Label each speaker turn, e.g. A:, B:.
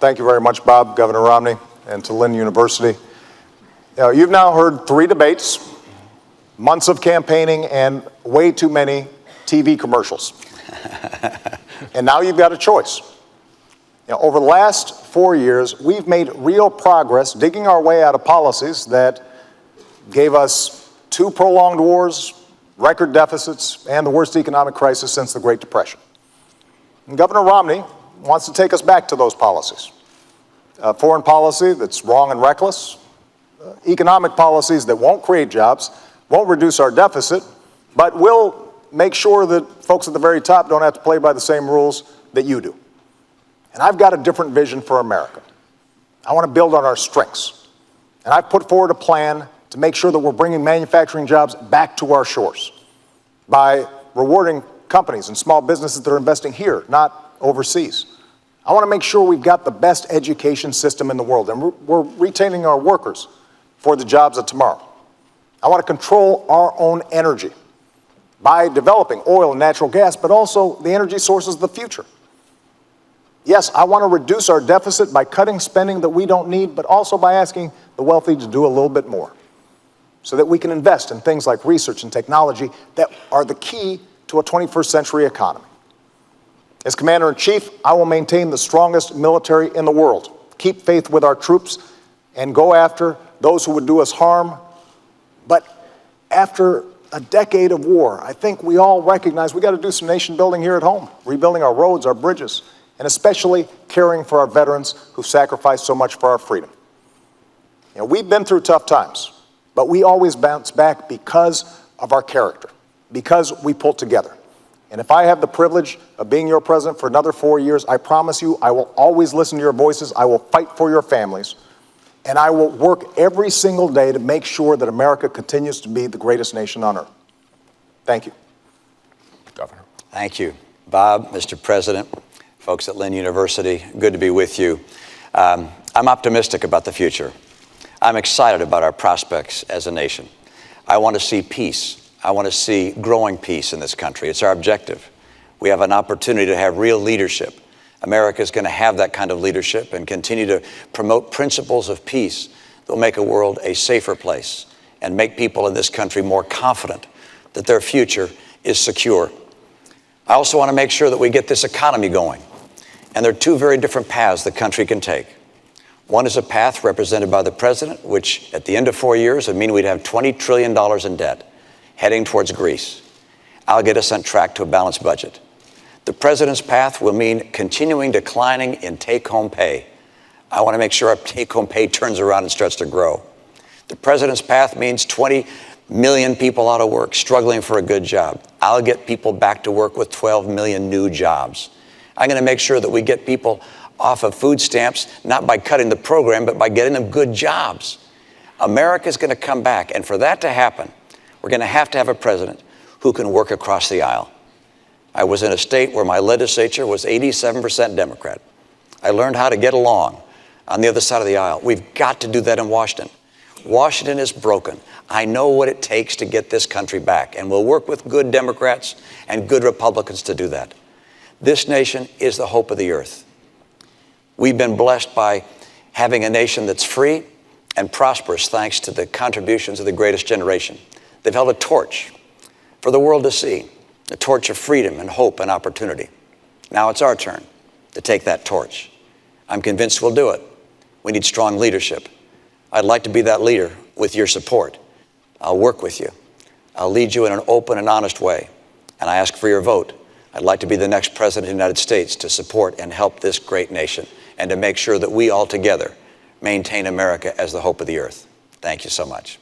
A: thank you very much, Bob, Governor Romney, and to Lynn University. You've now heard 3 debates, months of campaigning, and way too many TV commercials. And now you've got a choice. Over the last 4 years, we've made real progress digging our way out of policies that gave us 2 prolonged wars, record deficits, and the worst economic crisis since the Great Depression. And Governor Romney wants to take us back to those policies. Foreign policy that's wrong and reckless, economic policies that won't create jobs, won't reduce our deficit, but will make sure that folks at the very top don't have to play by the same rules that you do. And I've got a different vision for America. I want to build on our strengths. And I've put forward a plan to make sure that we're bringing manufacturing jobs back to our shores by rewarding companies and small businesses that are investing here, not overseas. I want to make sure we've got the best education system in the world, and we're retaining our workers for the jobs of tomorrow. I want to control our own energy by developing oil and natural gas, but also the energy sources of the future. Yes, I want to reduce our deficit by cutting spending that we don't need, but also by asking the wealthy to do a little bit more so that we can invest in things like research and technology that are the key to a 21st century economy. As Commander-in-Chief, I will maintain the strongest military in the world, keep faith with our troops, and go after those who would do us harm. But after a decade of war, I think we all recognize we got to do some nation building here at home, rebuilding our roads, our bridges, and especially caring for our veterans who sacrificed so much for our freedom. We've been through tough times, but we always bounce back because of our character, because we pull together. And if I have the privilege of being your president for another 4 years, I promise you I will always listen to your voices, I will fight for your families, and I will work every single day to make sure that America continues to be the greatest nation on earth. Thank you.
B: Governor. Thank you, Bob, Mr. President, folks at Lynn University, good to be with you. I'm optimistic about the future. I'm excited about our prospects as a nation. I want to see peace. I want to see growing peace in this country. It's our objective. We have an opportunity to have real leadership. America is going to have that kind of leadership and continue to promote principles of peace that will make a world a safer place and make people in this country more confident that their future is secure. I also want to make sure that we get this economy going. And there are 2 very different paths the country can take. One is a path represented by the president, which at the end of 4 years would mean we'd have $20 trillion in debt, heading towards Greece. I'll get us on track to a balanced budget. The president's path will mean continuing declining in take-home pay. I want to make sure our take-home pay turns around and starts to grow. The president's path means 20 million people out of work, struggling for a good job. I'll get people back to work with 12 million new jobs. I'm going to make sure that we get people off of food stamps, not by cutting the program, but by getting them good jobs. America's going to come back, and for that to happen, we're going to have a president who can work across the aisle. I was in a state where my legislature was 87% Democrat. I learned how to get along on the other side of the aisle. We've got to do that in Washington. Washington is broken. I know what it takes to get this country back, and we'll work with good Democrats and good Republicans to do that. This nation is the hope of the earth. We've been blessed by having a nation that's free and prosperous thanks to the contributions of the greatest generation. They've held a torch for the world to see, a torch of freedom and hope and opportunity. Now it's our turn to take that torch. I'm convinced we'll do it. We need strong leadership. I'd like to be that leader with your support. I'll work with you. I'll lead you in an open and honest way. And I ask for your vote. I'd like to be the next president of the United States to support and help this great nation and to make sure that we all together maintain America as the hope of the earth. Thank you so much.